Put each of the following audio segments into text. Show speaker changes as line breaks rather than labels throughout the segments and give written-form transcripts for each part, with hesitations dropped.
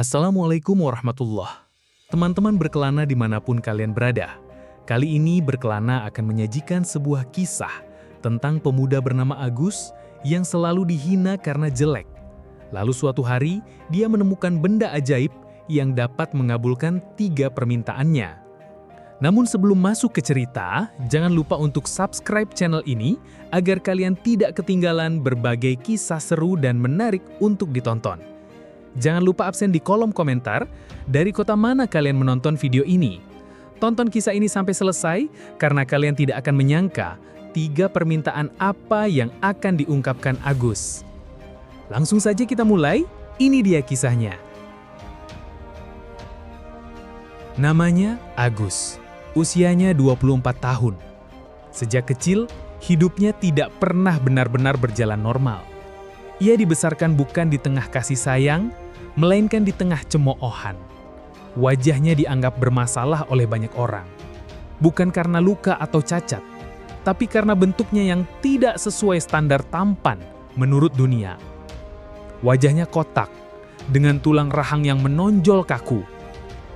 Assalamualaikum warahmatullah. Teman-teman berkelana dimanapun kalian berada. Kali ini berkelana akan menyajikan sebuah kisah tentang pemuda bernama Agus yang selalu dihina karena jelek. Lalu suatu hari, dia menemukan benda ajaib yang dapat mengabulkan 3 permintaannya. Namun sebelum masuk ke cerita, jangan lupa untuk subscribe channel ini agar kalian tidak ketinggalan berbagai kisah seru dan menarik untuk ditonton. Jangan lupa absen di kolom komentar dari kota mana kalian menonton video ini. Tonton kisah ini sampai selesai karena kalian tidak akan menyangka 3 permintaan apa yang akan diungkapkan Agus. Langsung saja kita mulai, ini dia kisahnya. Namanya Agus, usianya 24 tahun. Sejak kecil, hidupnya tidak pernah benar-benar berjalan normal. Ia dibesarkan bukan di tengah kasih sayang, melainkan di tengah cemoohan. Wajahnya dianggap bermasalah oleh banyak orang. Bukan karena luka atau cacat, tapi karena bentuknya yang tidak sesuai standar tampan menurut dunia. Wajahnya kotak, dengan tulang rahang yang menonjol kaku.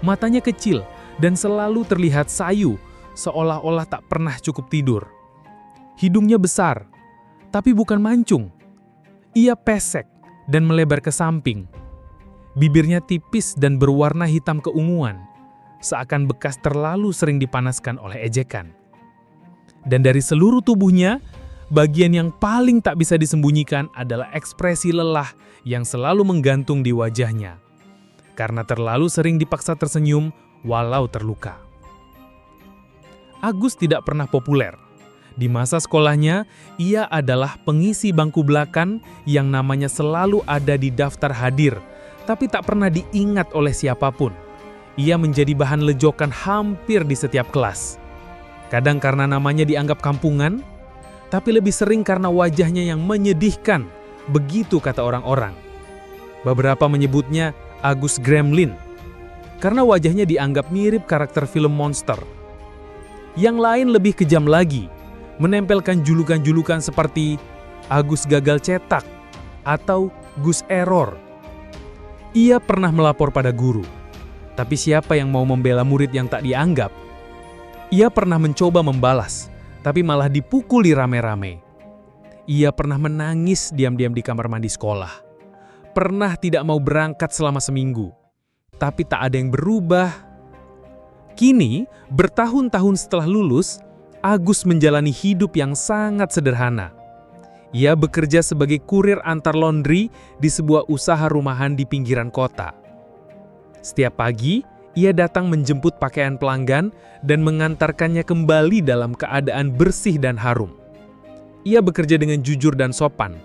Matanya kecil dan selalu terlihat sayu, seolah-olah tak pernah cukup tidur. Hidungnya besar, tapi bukan mancung. Ia pesek dan melebar ke samping. Bibirnya tipis dan berwarna hitam keunguan, seakan bekas terlalu sering dipanaskan oleh ejekan. Dan dari seluruh tubuhnya, bagian yang paling tak bisa disembunyikan adalah ekspresi lelah yang selalu menggantung di wajahnya, karena terlalu sering dipaksa tersenyum walau terluka. Agus tidak pernah populer. Di masa sekolahnya, ia adalah pengisi bangku belakang yang namanya selalu ada di daftar hadir, tapi tak pernah diingat oleh siapapun. Ia menjadi bahan lejokan hampir di setiap kelas. Kadang karena namanya dianggap kampungan, tapi lebih sering karena wajahnya yang menyedihkan, begitu kata orang-orang. Beberapa menyebutnya Agus Gremlin, karena wajahnya dianggap mirip karakter film monster. Yang lain lebih kejam lagi, menempelkan julukan-julukan seperti Agus gagal cetak atau Gus error. Ia pernah melapor pada guru, tapi siapa yang mau membela murid yang tak dianggap? Ia pernah mencoba membalas, tapi malah dipukuli rame-rame. Ia pernah menangis diam-diam di kamar mandi sekolah. Pernah tidak mau berangkat selama seminggu, tapi tak ada yang berubah. Kini, bertahun-tahun setelah lulus, Agus menjalani hidup yang sangat sederhana. Ia bekerja sebagai kurir antar laundry di sebuah usaha rumahan di pinggiran kota. Setiap pagi, ia datang menjemput pakaian pelanggan dan mengantarkannya kembali dalam keadaan bersih dan harum. Ia bekerja dengan jujur dan sopan,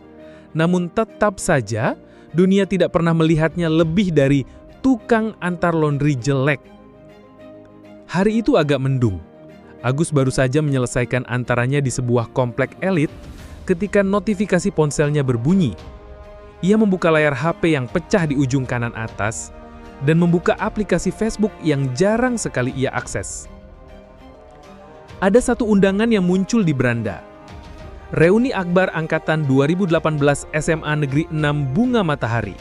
namun tetap saja dunia tidak pernah melihatnya lebih dari tukang antar laundry jelek. Hari itu agak mendung. Agus baru saja menyelesaikan antaranya di sebuah komplek elit ketika notifikasi ponselnya berbunyi. Ia membuka layar HP yang pecah di ujung kanan atas dan membuka aplikasi Facebook yang jarang sekali ia akses. Ada satu undangan yang muncul di beranda. Reuni Akbar Angkatan 2018 SMA Negeri 6 Bunga Matahari.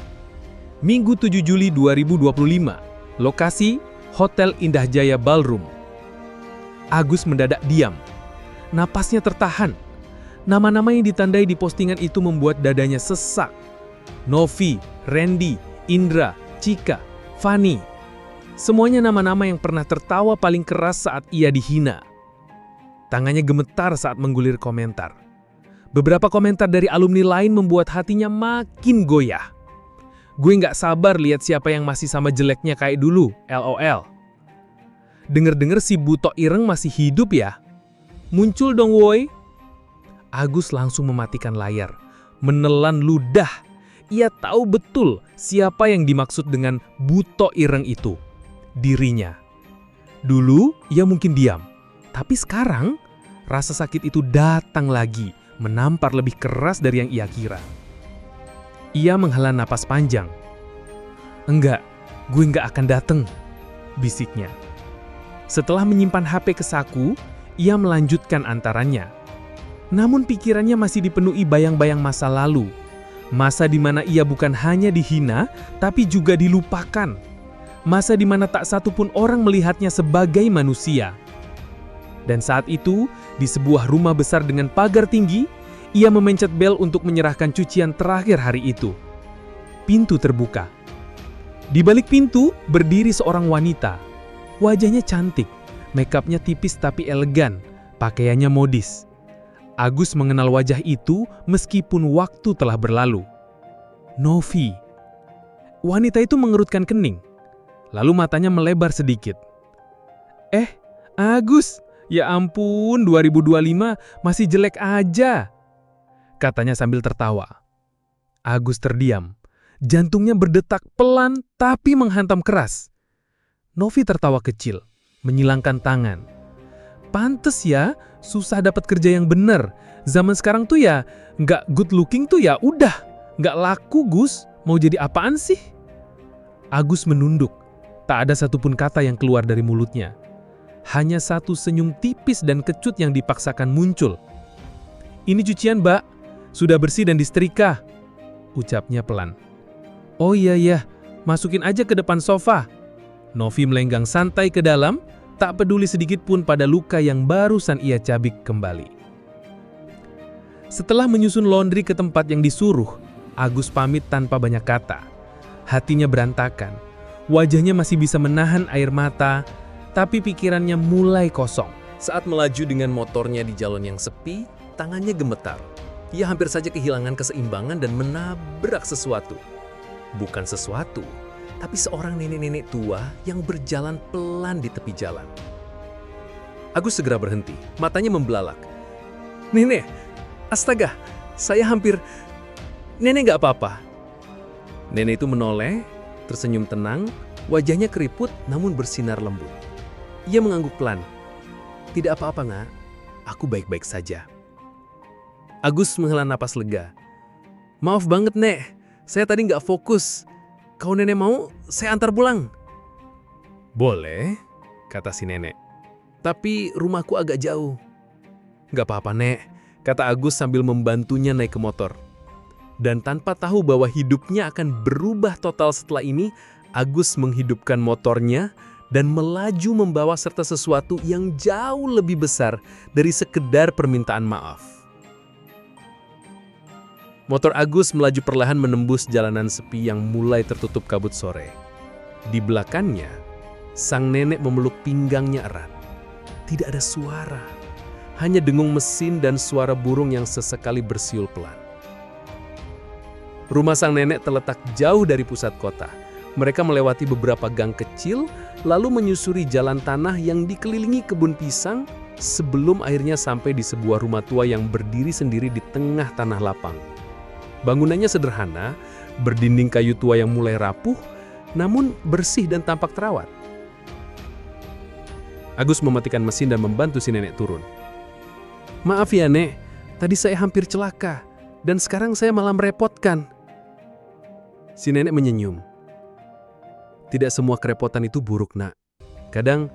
Minggu 7 Juli 2025. Lokasi Hotel Indah Jaya Ballroom. Agus mendadak diam. Napasnya tertahan. Nama-nama yang ditandai di postingan itu membuat dadanya sesak. Novi, Randy, Indra, Cika, Fani. Semuanya nama-nama yang pernah tertawa paling keras saat ia dihina. Tangannya gemetar saat menggulir komentar. Beberapa komentar dari alumni lain membuat hatinya makin goyah. Gue nggak sabar lihat siapa yang masih sama jeleknya kayak dulu, LOL. Dengar-dengar si butok ireng masih hidup ya? Muncul dong woi. Agus langsung mematikan layar, menelan ludah. Ia tahu betul siapa yang dimaksud dengan butok ireng itu. Dirinya. Dulu ia mungkin diam, tapi sekarang rasa sakit itu datang lagi, menampar lebih keras dari yang ia kira. Ia menghela napas panjang. Enggak, gue nggak akan dateng, bisiknya. Setelah menyimpan HP ke saku, ia melanjutkan antarannya. Namun pikirannya masih dipenuhi bayang-bayang masa lalu. Masa di mana ia bukan hanya dihina, tapi juga dilupakan. Masa di mana tak satu pun orang melihatnya sebagai manusia. Dan saat itu, di sebuah rumah besar dengan pagar tinggi, ia memencet bel untuk menyerahkan cucian terakhir hari itu. Pintu terbuka. Di balik pintu, berdiri seorang wanita. Wajahnya cantik, makeupnya tipis tapi elegan, pakaiannya modis. Agus mengenal wajah itu meskipun waktu telah berlalu. Novi. Wanita itu mengerutkan kening, lalu matanya melebar sedikit. Agus, ya ampun 2025 masih jelek aja, katanya sambil tertawa. Agus terdiam, jantungnya berdetak pelan tapi menghantam keras. Novi tertawa kecil, menyilangkan tangan. Pantes ya, susah dapat kerja yang bener. Zaman sekarang tuh ya, nggak good looking tuh ya udah, nggak laku Gus. Mau jadi apaan sih? Agus menunduk, tak ada satupun kata yang keluar dari mulutnya. Hanya satu senyum tipis dan kecut yang dipaksakan muncul. Ini cucian, Mbak. Sudah bersih dan disetrika, ucapnya pelan. Oh iya, masukin aja ke depan sofa. Novi melenggang santai ke dalam, tak peduli sedikit pun pada luka yang barusan ia cabik kembali. Setelah menyusun laundry ke tempat yang disuruh, Agus pamit tanpa banyak kata. Hatinya berantakan, wajahnya masih bisa menahan air mata, tapi pikirannya mulai kosong.
Saat melaju dengan motornya di jalan yang sepi, tangannya gemetar. Ia hampir saja kehilangan keseimbangan dan menabrak sesuatu. Bukan sesuatu, tapi seorang nenek-nenek tua yang berjalan pelan di tepi jalan. Agus segera berhenti, matanya membelalak. Nenek, astaga, saya hampir... Nenek gak apa-apa. Nenek itu menoleh, tersenyum tenang, wajahnya keriput namun bersinar lembut. Ia mengangguk pelan. Tidak apa-apa, Nak. Aku baik-baik saja. Agus menghela napas lega. Maaf banget, Nek. Saya tadi gak fokus. Kalau nenek mau, saya antar pulang. Boleh, kata si nenek. Tapi rumahku agak jauh. Gak apa-apa, Nek, kata Agus sambil membantunya naik ke motor. Dan tanpa tahu bahwa hidupnya akan berubah total setelah ini, Agus menghidupkan motornya dan melaju membawa serta sesuatu yang jauh lebih besar dari sekedar permintaan maaf. Motor Agus melaju perlahan menembus jalanan sepi yang mulai tertutup kabut sore. Di belakangnya, sang nenek memeluk pinggangnya erat. Tidak ada suara, hanya dengung mesin dan suara burung yang sesekali bersiul pelan. Rumah sang nenek terletak jauh dari pusat kota. Mereka melewati beberapa gang kecil, lalu menyusuri jalan tanah yang dikelilingi kebun pisang sebelum akhirnya sampai di sebuah rumah tua yang berdiri sendiri di tengah tanah lapang. Bangunannya sederhana, berdinding kayu tua yang mulai rapuh, namun bersih dan tampak terawat. Agus mematikan mesin dan membantu si nenek turun. Maaf ya, Nek, tadi saya hampir celaka, dan sekarang saya malah merepotkan. Si nenek menyenyum. Tidak semua kerepotan itu buruk, Nak. Kadang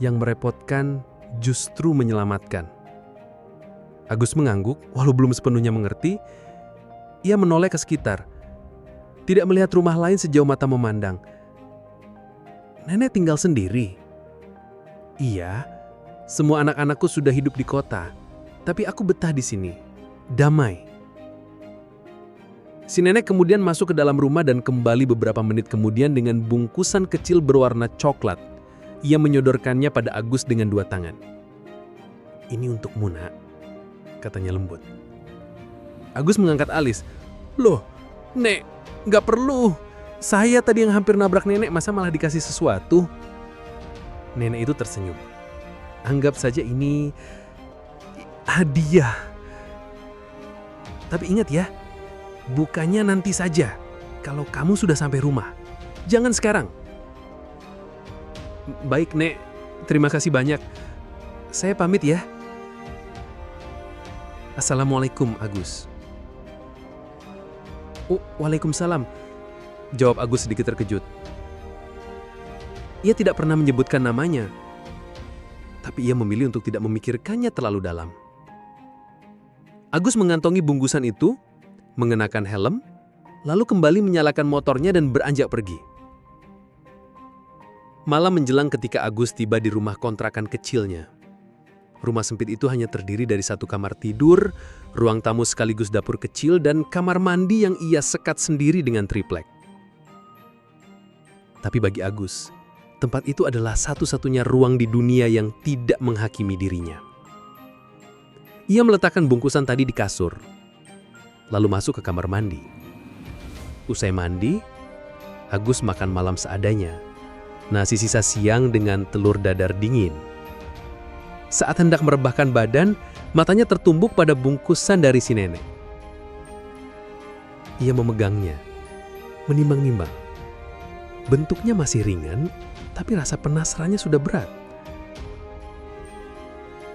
yang merepotkan justru menyelamatkan. Agus mengangguk, walau belum sepenuhnya mengerti. Ia menoleh ke sekitar. Tidak melihat rumah lain sejauh mata memandang. Nenek tinggal sendiri. Iya, semua anak-anakku sudah hidup di kota. Tapi aku betah di sini. Damai. Si nenek kemudian masuk ke dalam rumah dan kembali beberapa menit kemudian dengan bungkusan kecil berwarna coklat. Ia menyodorkannya pada Agus dengan dua tangan. Ini untukmu, Nak, katanya lembut. Agus mengangkat alis. Loh, Nek, nggak perlu. Saya tadi yang hampir nabrak nenek, masa malah dikasih sesuatu? Nenek itu tersenyum. Anggap saja ini hadiah. Tapi ingat ya, bukannya nanti saja, kalau kamu sudah sampai rumah. Jangan sekarang. Baik, Nek. Terima kasih banyak. Saya pamit ya. Assalamualaikum, Agus. Oh, waalaikumsalam, jawab Agus sedikit terkejut. Ia tidak pernah menyebutkan namanya, tapi ia memilih untuk tidak memikirkannya terlalu dalam. Agus mengantongi bungkusan itu, mengenakan helm, lalu kembali menyalakan motornya dan beranjak pergi. Malam menjelang ketika Agus tiba di rumah kontrakan kecilnya. Rumah sempit itu hanya terdiri dari satu kamar tidur, ruang tamu sekaligus dapur kecil, dan kamar mandi yang ia sekat sendiri dengan triplek. Tapi bagi Agus, tempat itu adalah satu-satunya ruang di dunia yang tidak menghakimi dirinya. Ia meletakkan bungkusan tadi di kasur, lalu masuk ke kamar mandi. Usai mandi, Agus makan malam seadanya, nasi sisa siang dengan telur dadar dingin. Saat hendak merebahkan badan, matanya tertumbuk pada bungkusan dari si nenek. Ia memegangnya, menimbang-nimbang. Bentuknya masih ringan, tapi rasa penasarannya sudah berat.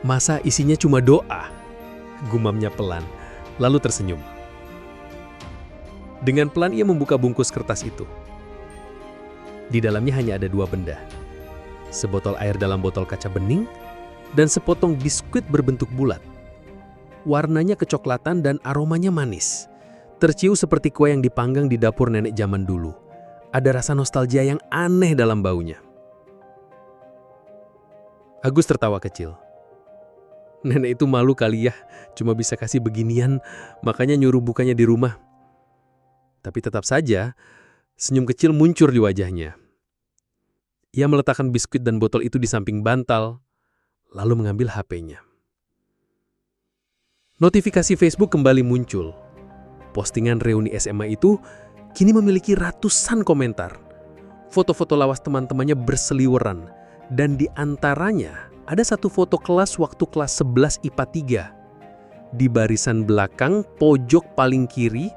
Masa isinya cuma doa? Gumamnya pelan, lalu tersenyum. Dengan pelan ia membuka bungkus kertas itu. Di dalamnya hanya ada dua benda. Sebotol air dalam botol kaca bening, dan sepotong biskuit berbentuk bulat. Warnanya kecoklatan dan aromanya manis. Tercium seperti kue yang dipanggang di dapur nenek zaman dulu. Ada rasa nostalgia yang aneh dalam baunya. Agus tertawa kecil. Nenek itu malu kali ya, cuma bisa kasih beginian, makanya nyuruh bukanya di rumah. Tapi tetap saja, senyum kecil muncul di wajahnya. Ia meletakkan biskuit dan botol itu di samping bantal, lalu mengambil HP-nya. Notifikasi Facebook kembali muncul. Postingan reuni SMA itu kini memiliki ratusan komentar. Foto-foto lawas teman-temannya berseliweran, dan di antaranya ada satu foto kelas waktu kelas 11 IPA 3. Di barisan belakang, pojok paling kiri,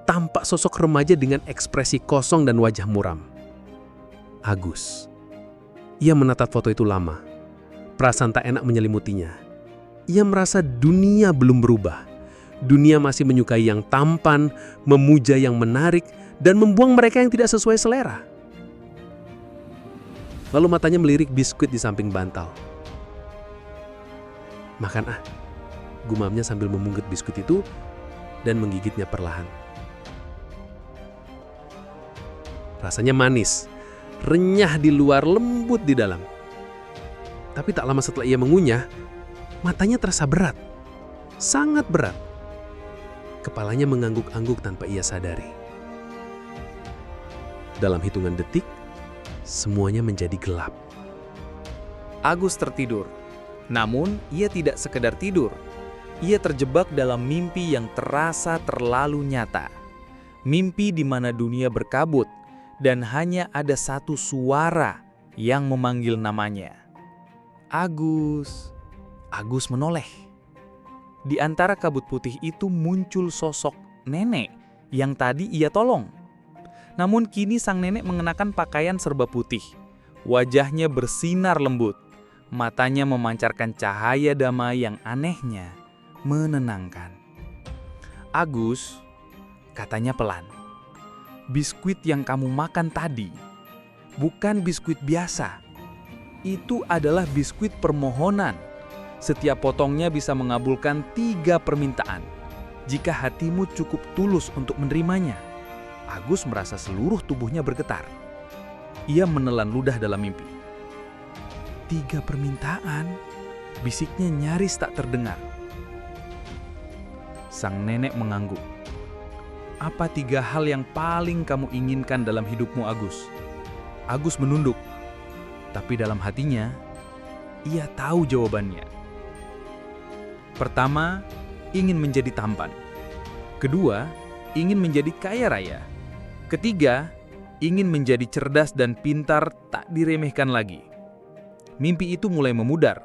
tampak sosok remaja dengan ekspresi kosong dan wajah muram. Agus. Ia menatap foto itu lama. Perasaan tak enak menyelimutinya. Ia merasa dunia belum berubah. Dunia masih menyukai yang tampan, memuja yang menarik, dan membuang mereka yang tidak sesuai selera. Lalu matanya melirik biskuit di samping bantal. "Makan ah," gumamnya sambil memungut biskuit itu dan menggigitnya perlahan. Rasanya manis, renyah di luar, lembut di dalam. Tapi tak lama setelah ia mengunyah, matanya terasa berat. Sangat berat. Kepalanya mengangguk-angguk tanpa ia sadari. Dalam hitungan detik, semuanya menjadi gelap.
Agus tertidur. Namun, ia tidak sekedar tidur. Ia terjebak dalam mimpi yang terasa terlalu nyata. Mimpi di mana dunia berkabut dan hanya ada satu suara yang memanggil namanya. Agus. Agus menoleh. Di antara kabut putih itu muncul sosok nenek yang tadi ia tolong. Namun kini sang nenek mengenakan pakaian serba putih. Wajahnya bersinar lembut. Matanya memancarkan cahaya damai yang anehnya menenangkan. "Agus," katanya pelan, "biskuit yang kamu makan tadi bukan biskuit biasa. Itu adalah biskuit permohonan. Setiap potongnya bisa mengabulkan 3 permintaan, jika hatimu cukup tulus untuk menerimanya." Agus merasa seluruh tubuhnya bergetar. Ia menelan ludah dalam mimpi. 3 permintaan, bisiknya nyaris tak terdengar. Sang nenek mengangguk. "Apa 3 hal yang paling kamu inginkan dalam hidupmu, Agus?" Agus menunduk. Tapi dalam hatinya, ia tahu jawabannya. Pertama, ingin menjadi tampan. Kedua, ingin menjadi kaya raya. Ketiga, ingin menjadi cerdas dan pintar tak diremehkan lagi. Mimpi itu mulai memudar.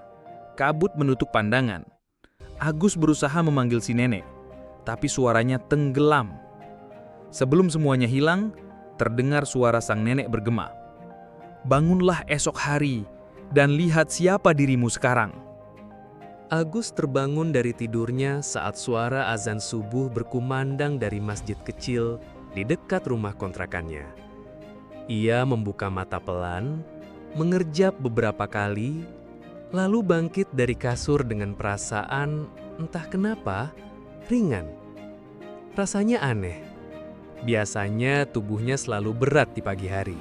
Kabut menutup pandangan. Agus berusaha memanggil si nenek, tapi suaranya tenggelam. Sebelum semuanya hilang, terdengar suara sang nenek bergema. "Bangunlah esok hari dan lihat siapa dirimu sekarang."
Agus terbangun dari tidurnya saat suara azan subuh berkumandang dari masjid kecil di dekat rumah kontrakannya. Ia membuka mata pelan, mengerjap beberapa kali, lalu bangkit dari kasur dengan perasaan entah kenapa ringan. Rasanya aneh. Biasanya tubuhnya selalu berat di pagi hari.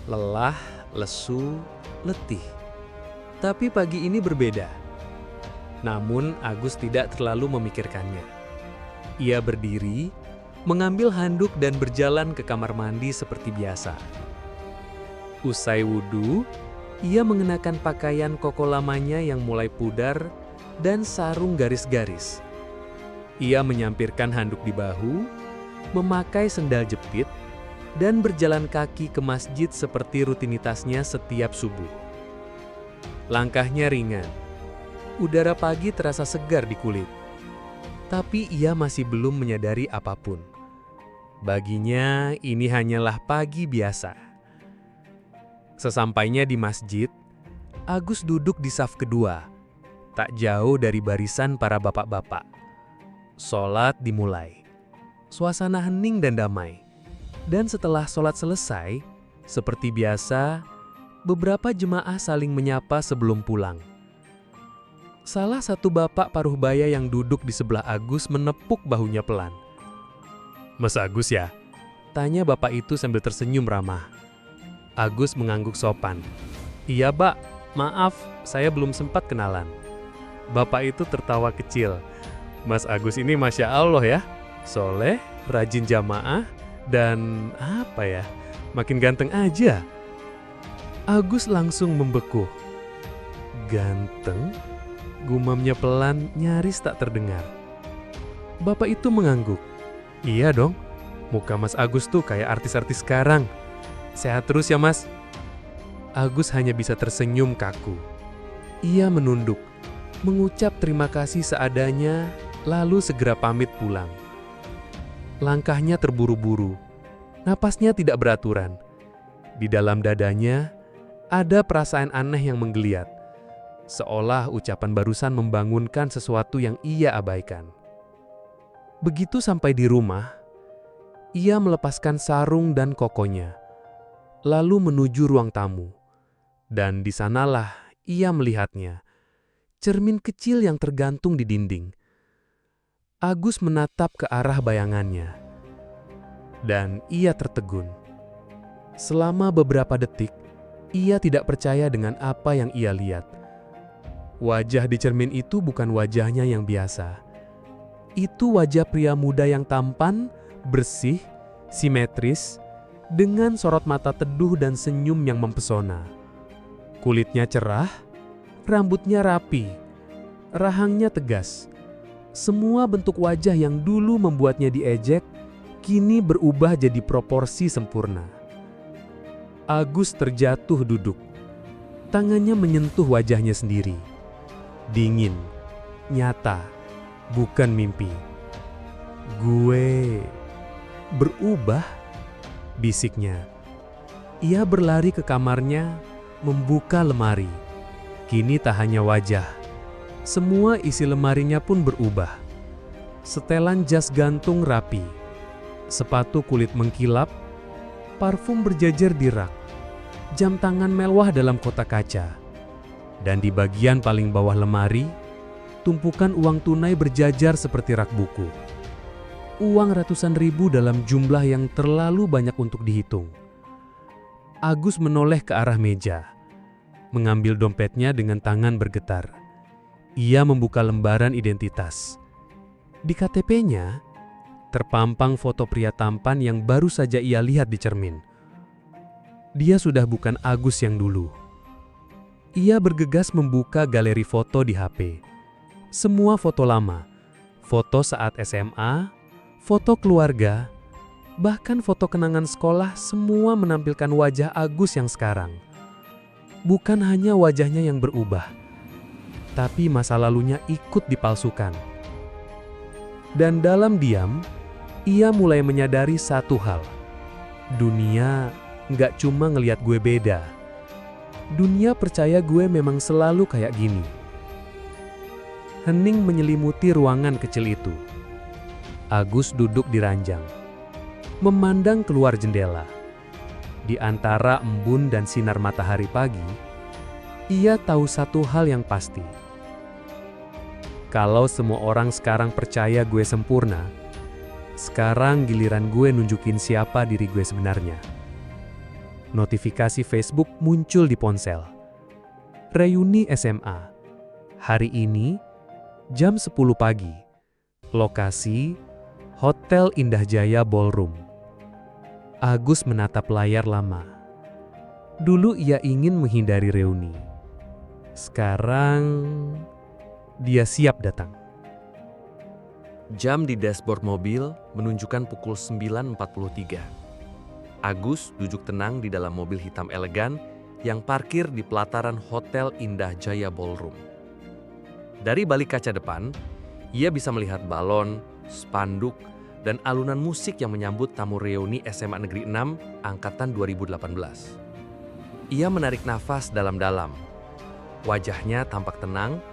Lelah, lesu, letih. Tapi pagi ini berbeda. Namun Agus tidak terlalu memikirkannya. Ia berdiri, mengambil handuk dan berjalan ke kamar mandi seperti biasa. Usai wudhu, ia mengenakan pakaian koko lamanya yang mulai pudar dan sarung garis-garis. Ia menyampirkan handuk di bahu, memakai sendal jepit, dan berjalan kaki ke masjid seperti rutinitasnya setiap subuh. Langkahnya ringan. Udara pagi terasa segar di kulit. Tapi ia masih belum menyadari apapun. Baginya, ini hanyalah pagi biasa. Sesampainya di masjid, Agus duduk di saf kedua, tak jauh dari barisan para bapak-bapak. Sholat dimulai. Suasana hening dan damai. Dan setelah sholat selesai, seperti biasa, beberapa jemaah saling menyapa sebelum pulang. Salah satu bapak paruh baya yang duduk di sebelah Agus menepuk bahunya pelan. "Mas Agus ya?" tanya bapak itu sambil tersenyum ramah. Agus mengangguk sopan. "Iya, Pak. Maaf, saya belum sempat kenalan." Bapak itu tertawa kecil. "Mas Agus ini Masya Allah ya. Soleh, rajin jamaah, dan apa ya, makin ganteng aja." Agus langsung membeku. "Ganteng?" gumamnya pelan, nyaris tak terdengar. Bapak itu mengangguk. "Iya dong, muka Mas Agus tuh kayak artis-artis sekarang. Sehat terus ya Mas." Agus hanya bisa tersenyum kaku. Ia menunduk, mengucap terima kasih seadanya, lalu segera pamit pulang. Langkahnya terburu-buru, napasnya tidak beraturan. Di dalam dadanya, ada perasaan aneh yang menggeliat, seolah ucapan barusan membangunkan sesuatu yang ia abaikan. Begitu sampai di rumah, ia melepaskan sarung dan kokonya, lalu menuju ruang tamu. Dan di sanalah ia melihatnya, cermin kecil yang tergantung di dinding. Agus menatap ke arah bayangannya, dan ia tertegun. Selama beberapa detik, ia tidak percaya dengan apa yang ia lihat. Wajah di cermin itu bukan wajahnya yang biasa. Itu wajah pria muda yang tampan, bersih, simetris, dengan sorot mata teduh dan senyum yang mempesona. Kulitnya cerah, rambutnya rapi, rahangnya tegas. Semua bentuk wajah yang dulu membuatnya diejek, kini berubah jadi proporsi sempurna. Agus terjatuh duduk. Tangannya menyentuh wajahnya sendiri. Dingin, nyata, bukan mimpi. "Gue berubah?" bisiknya. Ia berlari ke kamarnya, membuka lemari. Kini tak hanya wajah, semua isi lemarinya pun berubah. Setelan jas gantung rapi, sepatu kulit mengkilap, parfum berjajar di rak, jam tangan mewah dalam kotak kaca. Dan di bagian paling bawah lemari, tumpukan uang tunai berjajar seperti rak buku. Uang ratusan ribu dalam jumlah yang terlalu banyak untuk dihitung. Agus menoleh ke arah meja, mengambil dompetnya dengan tangan bergetar. Ia membuka lembaran identitas. Di KTP-nya, terpampang foto pria tampan yang baru saja ia lihat di cermin. Dia sudah bukan Agus yang dulu. Ia bergegas membuka galeri foto di HP. Semua foto lama, foto saat SMA, foto keluarga, bahkan foto kenangan sekolah, semua menampilkan wajah Agus yang sekarang. Bukan hanya wajahnya yang berubah, tapi masa lalunya ikut dipalsukan. Dan dalam diam, ia mulai menyadari satu hal. Dunia nggak cuma ngelihat gue beda. Dunia percaya gue memang selalu kayak gini. Hening menyelimuti ruangan kecil itu. Agus duduk di ranjang, memandang keluar jendela. Di antara embun dan sinar matahari pagi, ia tahu satu hal yang pasti. Kalau semua orang sekarang percaya gue sempurna,
Sekarang giliran gue nunjukin siapa diri gue sebenarnya. Notifikasi Facebook muncul di ponsel. Reuni SMA. Hari ini, jam 10 pagi. Lokasi, Hotel Indah Jaya Ballroom. Agus menatap layar lama. Dulu ia ingin menghindari reuni. Sekarang, dia siap datang.
Jam di dashboard mobil menunjukkan pukul 9.43. Agus duduk tenang di dalam mobil hitam elegan yang parkir di pelataran Hotel Indah Jaya Ballroom. Dari balik kaca depan, ia bisa melihat balon, spanduk, dan alunan musik yang menyambut tamu reuni SMA Negeri 6 Angkatan 2018. Ia menarik nafas dalam-dalam. Wajahnya tampak tenang,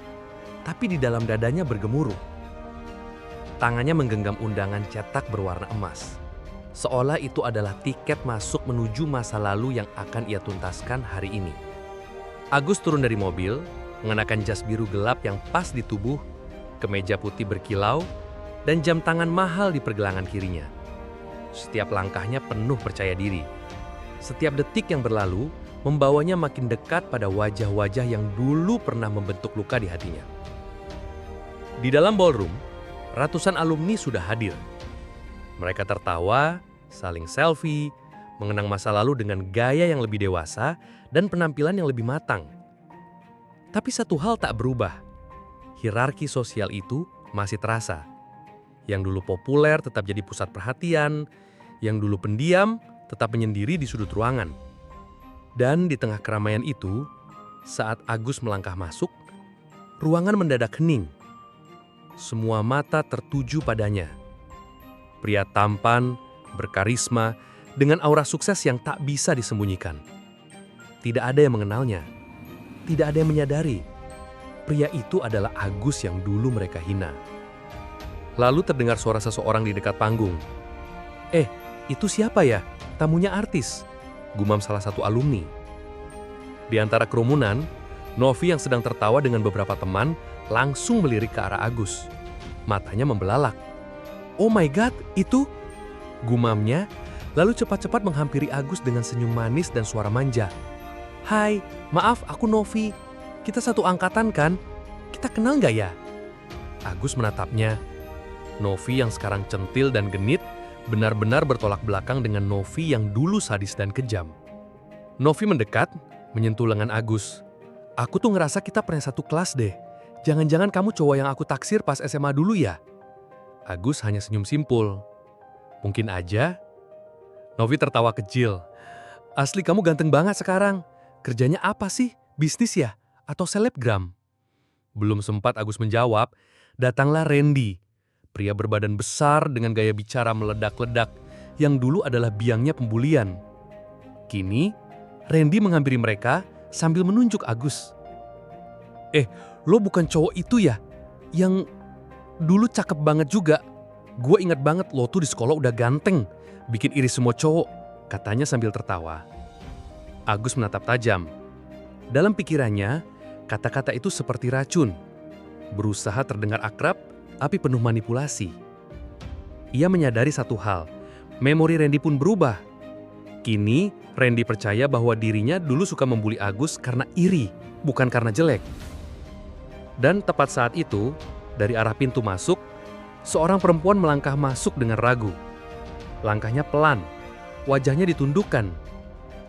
tapi di dalam dadanya bergemuruh. Tangannya menggenggam undangan cetak berwarna emas. Seolah itu adalah tiket masuk menuju masa lalu yang akan ia tuntaskan hari ini. Agus turun dari mobil, mengenakan jas biru gelap yang pas di tubuh, kemeja putih berkilau, dan jam tangan mahal di pergelangan kirinya. Setiap langkahnya penuh percaya diri. Setiap detik yang berlalu, membawanya makin dekat pada wajah-wajah yang dulu pernah membentuk luka di hatinya. Di dalam ballroom, ratusan alumni sudah hadir. Mereka tertawa, saling selfie, mengenang masa lalu dengan gaya yang lebih dewasa dan penampilan yang lebih matang. Tapi satu hal tak berubah. Hierarki sosial itu masih terasa. Yang dulu populer tetap jadi pusat perhatian, yang dulu pendiam tetap menyendiri di sudut ruangan. Dan di tengah keramaian itu, saat Agus melangkah masuk, ruangan mendadak hening. Semua mata tertuju padanya. Pria tampan, berkarisma, dengan aura sukses yang tak bisa disembunyikan. Tidak ada yang mengenalnya. Tidak ada yang menyadari. Pria itu adalah Agus yang dulu mereka hina. Lalu terdengar suara seseorang di dekat panggung. Itu siapa ya? Tamunya artis. Gumam salah satu alumni. Di antara kerumunan, Novi yang sedang tertawa dengan beberapa teman langsung melirik ke arah Agus. Matanya membelalak. "Oh my God, itu?" gumamnya, lalu cepat-cepat menghampiri Agus dengan senyum manis dan suara manja. "Hai, maaf aku Novi. Kita satu angkatan kan? Kita kenal nggak ya?" Agus menatapnya. Novi yang sekarang centil dan genit benar-benar bertolak belakang dengan Novi yang dulu sadis dan kejam. Novi mendekat, menyentuh lengan Agus. "Aku tuh ngerasa kita pernah satu kelas deh. Jangan-jangan kamu cowok yang aku taksir pas SMA dulu ya?" Agus hanya senyum simpul. "Mungkin aja." Novi tertawa kecil. "Asli kamu ganteng banget sekarang. Kerjanya apa sih? Bisnis ya? Atau selebgram?" Belum sempat Agus menjawab, datanglah Randy. Pria berbadan besar dengan gaya bicara meledak-ledak yang dulu adalah biangnya pembulian. Kini, Randy menghampiri mereka sambil menunjuk Agus. Lo bukan cowok itu ya? Yang dulu cakep banget juga. Gue ingat banget lo tuh di sekolah udah ganteng. Bikin iri semua cowok," katanya sambil tertawa. Agus menatap tajam. Dalam pikirannya, kata-kata itu seperti racun. Berusaha terdengar akrab, tapi penuh manipulasi. Ia menyadari satu hal, memori Randy pun berubah. Kini, Randy percaya bahwa dirinya dulu suka membuli Agus karena iri, bukan karena jelek. Dan tepat saat itu, dari arah pintu masuk, seorang perempuan melangkah masuk dengan ragu. Langkahnya pelan, wajahnya ditundukkan.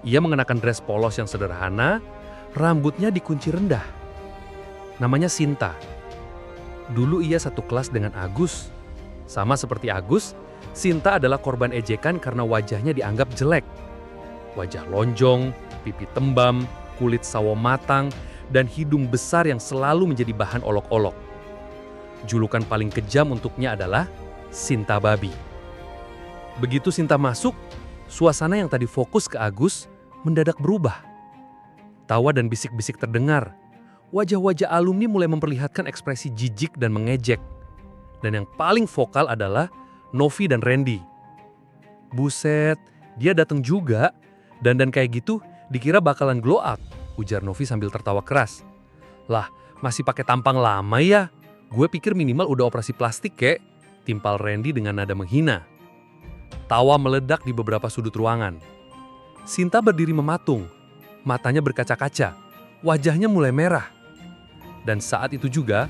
Ia mengenakan dress polos yang sederhana, rambutnya dikunci rendah. Namanya Sinta. Dulu ia satu kelas dengan Agus. Sama seperti Agus, Sinta adalah korban ejekan karena wajahnya dianggap jelek. Wajah lonjong, pipi tembam, kulit sawo matang, dan hidung besar yang selalu menjadi bahan olok-olok. Julukan paling kejam untuknya adalah Sinta Babi. Begitu Sinta masuk, suasana yang tadi fokus ke Agus mendadak berubah. Tawa dan bisik-bisik terdengar. Wajah-wajah alumni mulai memperlihatkan ekspresi jijik dan mengejek. Dan yang paling vokal adalah Novi dan Randy. "Buset, dia datang juga. Dan kayak gitu dikira bakalan glow up," ujar Novi sambil tertawa keras. "Lah, masih pakai tampang lama ya? Gue pikir minimal udah operasi plastik kek.
timpal Randy dengan nada menghina. Tawa meledak di beberapa sudut ruangan. Sinta berdiri mematung, matanya berkaca-kaca, wajahnya mulai merah. Dan saat itu juga,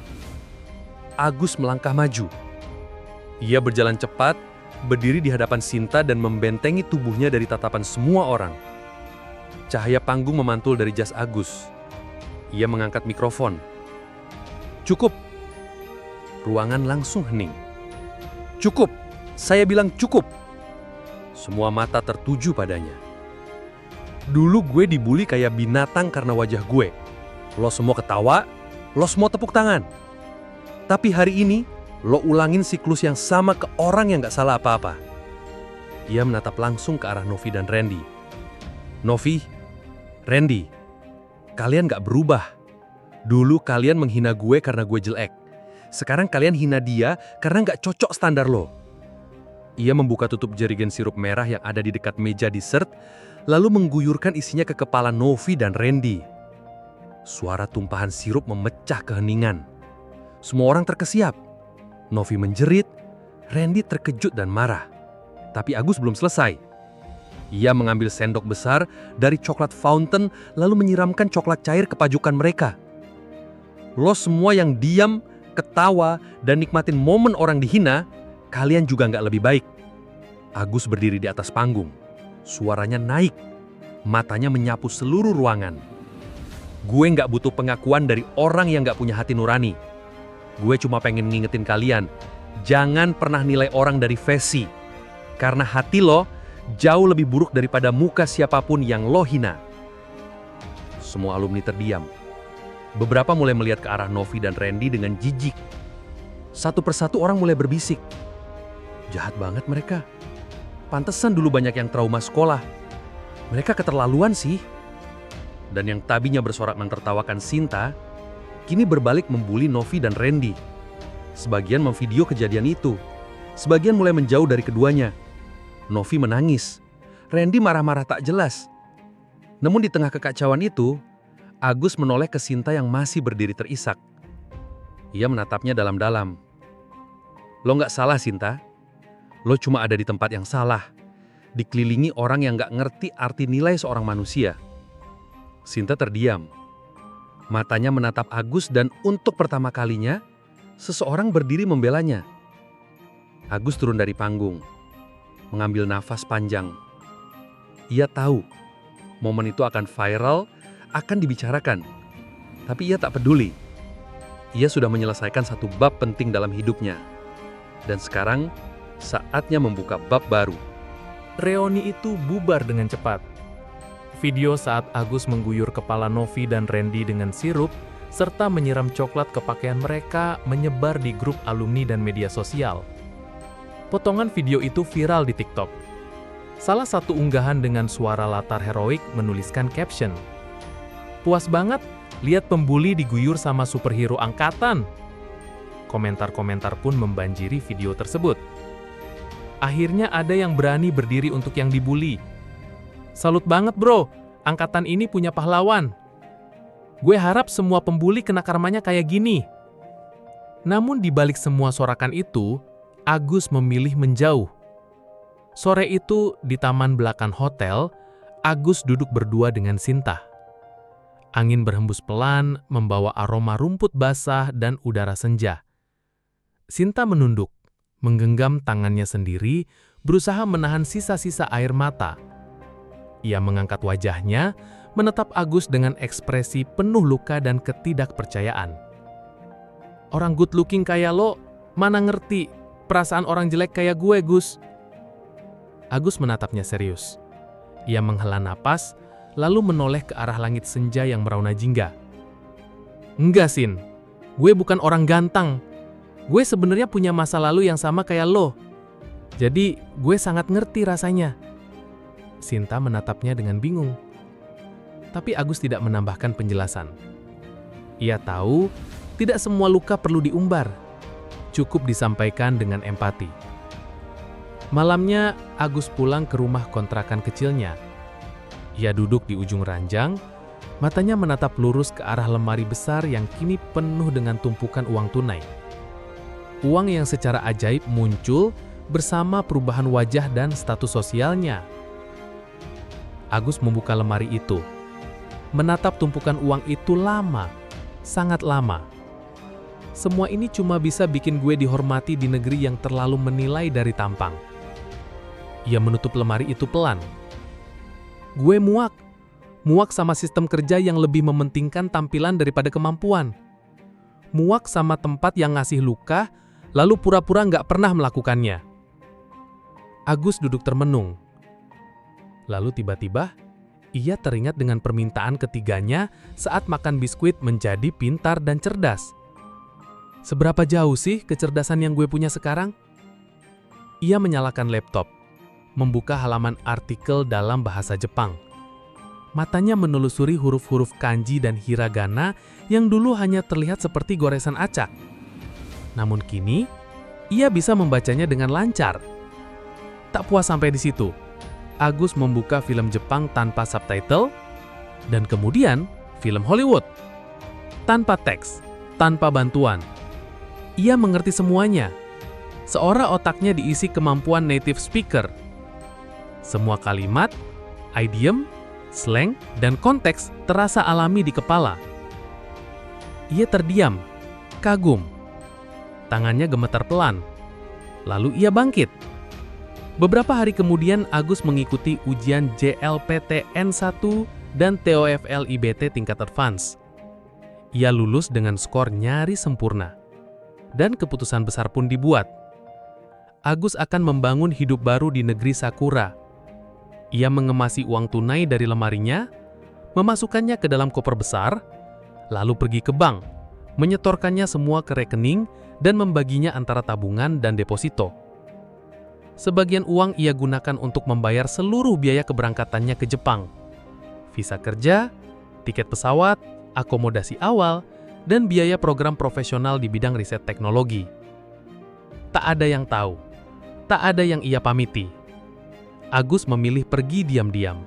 Agus melangkah maju. Ia berjalan cepat, berdiri di hadapan Sinta dan membentengi tubuhnya dari tatapan semua orang. Cahaya panggung memantul dari jas Agus. Ia mengangkat mikrofon. "Cukup." Ruangan langsung hening. "Cukup! Saya bilang cukup!" Semua mata tertuju padanya. "Dulu gue dibully kayak binatang karena wajah gue. Lo semua ketawa, lo semua tepuk tangan. Tapi hari ini, lo ulangin siklus yang sama ke orang yang gak salah apa-apa." Ia menatap langsung ke arah Novi dan Randy. "Novi, Randy, kalian gak berubah. Dulu kalian menghina gue karena gue jelek. Sekarang kalian hina dia karena gak cocok standar lo." Ia membuka tutup jerigen sirup merah yang ada di dekat meja dessert, lalu mengguyurkan isinya ke kepala Novi dan Randy. Suara tumpahan sirup memecah keheningan. Semua orang terkesiap. Novi menjerit, Randy terkejut dan marah. Tapi Agus belum selesai. Ia mengambil sendok besar dari coklat fountain lalu menyiramkan coklat cair ke pajukan mereka. "Lo semua yang diam, ketawa, dan nikmatin momen orang dihina, kalian juga nggak lebih baik." Agus berdiri di atas panggung. Suaranya naik. Matanya menyapu seluruh ruangan. "Gue nggak butuh pengakuan dari orang yang nggak punya hati nurani. Gue cuma pengen ngingetin kalian, jangan pernah nilai orang dari versi. Karena hati lo jauh lebih buruk daripada muka siapapun yang lo hina." Semua alumni terdiam. Beberapa mulai melihat ke arah Novi dan Randy dengan jijik. Satu persatu orang mulai berbisik, "Jahat banget mereka. Pantesan dulu banyak yang trauma sekolah. Mereka keterlaluan sih." Dan yang tadinya bersorak mentertawakan Sinta, kini berbalik membuli Novi dan Randy. Sebagian memvideo kejadian itu. Sebagian mulai menjauh dari keduanya. Novi menangis. Randy marah-marah tak jelas. Namun di tengah kekacauan itu, Agus menoleh ke Sinta yang masih berdiri terisak. Ia menatapnya dalam-dalam. "Lo nggak salah, Sinta. Lo cuma ada di tempat yang salah. Dikelilingi orang yang nggak ngerti arti nilai seorang manusia." Sinta terdiam. Matanya menatap Agus dan untuk pertama kalinya, seseorang berdiri membelanya. Agus turun dari panggung, mengambil nafas panjang. Ia tahu, momen itu akan viral, akan dibicarakan. Tapi ia tak peduli. Ia sudah menyelesaikan satu bab penting dalam hidupnya. Dan sekarang, saatnya membuka bab baru.
Reuni itu bubar dengan cepat. Video saat Agus mengguyur kepala Novi dan Randy dengan sirup, serta menyiram coklat ke pakaian mereka menyebar di grup alumni dan media sosial. Potongan video itu viral di TikTok. Salah satu unggahan dengan suara latar heroik menuliskan caption, "Puas banget lihat pembuli diguyur sama superhero angkatan." Komentar-komentar pun membanjiri video tersebut. Akhirnya ada yang berani berdiri untuk yang dibully. "Salut banget bro, angkatan ini punya pahlawan. Gue harap semua pembuli kena karmanya kayak gini." Namun di balik semua sorakan itu, Agus memilih menjauh. Sore itu di taman belakang hotel, Agus duduk berdua dengan Sinta. Angin berhembus pelan, membawa aroma rumput basah dan udara senja. Sinta menunduk, menggenggam tangannya sendiri, berusaha menahan sisa-sisa air mata. Ia mengangkat wajahnya, menatap Agus dengan ekspresi penuh luka dan ketidakpercayaan. "Orang good looking kayak lo, mana ngerti perasaan orang jelek kayak gue, Gus?" Agus menatapnya serius. Ia menghela napas, lalu menoleh ke arah langit senja yang merauna jingga. "Enggak, Sin. Gue bukan orang ganteng. Gue sebenarnya punya masa lalu yang sama kayak lo. Jadi, gue sangat ngerti rasanya." Sinta menatapnya dengan bingung. Tapi Agus tidak menambahkan penjelasan. Ia tahu, tidak semua luka perlu diumbar. Cukup disampaikan dengan empati. Malamnya, Agus pulang ke rumah kontrakan kecilnya. Ia duduk di ujung ranjang, matanya menatap lurus ke arah lemari besar yang kini penuh dengan tumpukan uang tunai. Uang yang secara ajaib muncul bersama perubahan wajah dan status sosialnya. Agus membuka lemari itu. Menatap tumpukan uang itu lama, sangat lama. Semua ini cuma bisa bikin gue dihormati di negeri yang terlalu menilai dari tampang. Ia menutup lemari itu pelan. Gue muak sama sistem kerja yang lebih mementingkan tampilan daripada kemampuan. Muak sama tempat yang ngasih luka, lalu pura-pura nggak pernah melakukannya. Agus duduk termenung. Lalu tiba-tiba, ia teringat dengan permintaan ketiganya saat makan biskuit menjadi pintar dan cerdas. Seberapa jauh sih kecerdasan yang gue punya sekarang? Ia menyalakan laptop, membuka halaman artikel dalam bahasa Jepang. Matanya menelusuri huruf-huruf kanji dan hiragana yang dulu hanya terlihat seperti goresan acak. Namun kini, ia bisa membacanya dengan lancar. Tak puas sampai di situ, Agus membuka film Jepang tanpa subtitle, dan kemudian film Hollywood. Tanpa teks, tanpa bantuan. Ia mengerti semuanya. Seolah otaknya diisi kemampuan native speaker. Semua kalimat, idiom, slang, dan konteks terasa alami di kepala. Ia terdiam, kagum. Tangannya gemetar pelan. Lalu ia bangkit. Beberapa hari kemudian Agus mengikuti ujian JLPTN1 dan TOEFL IBT tingkat advance. Ia lulus dengan skor nyaris sempurna. Dan keputusan besar pun dibuat. Agus akan membangun hidup baru di negeri Sakura. Ia mengemasi uang tunai dari lemarinya, memasukkannya ke dalam koper besar, lalu pergi ke bank, menyetorkannya semua ke rekening dan membaginya antara tabungan dan deposito. Sebagian uang ia gunakan untuk membayar seluruh biaya keberangkatannya ke Jepang. Visa kerja, tiket pesawat, akomodasi awal, dan biaya program profesional di bidang riset teknologi. Tak ada yang tahu, tak ada yang ia pamiti. Agus memilih pergi diam-diam.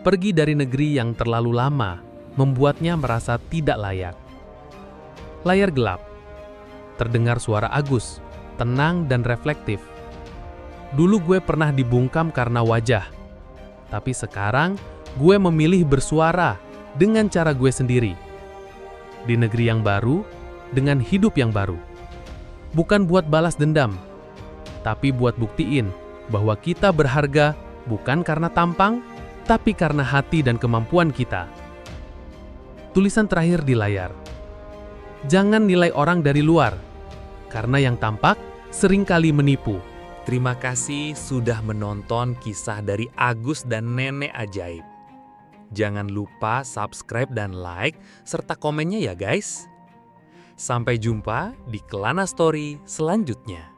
Pergi dari negeri yang terlalu lama, membuatnya merasa tidak layak. Layar gelap. Terdengar suara Agus, tenang dan reflektif. Dulu gue pernah dibungkam karena wajah, tapi sekarang gue memilih bersuara dengan cara gue sendiri. Di negeri yang baru, dengan hidup yang baru. Bukan buat balas dendam, tapi buat buktiin bahwa kita berharga bukan karena tampang, tapi karena hati dan kemampuan kita. Tulisan terakhir di layar. Jangan nilai orang dari luar, karena yang tampak seringkali menipu.
Terima kasih sudah menonton kisah dari Agus dan Nenek Ajaib. Jangan lupa subscribe dan like, serta komennya ya guys. Sampai jumpa di Kelana Story selanjutnya.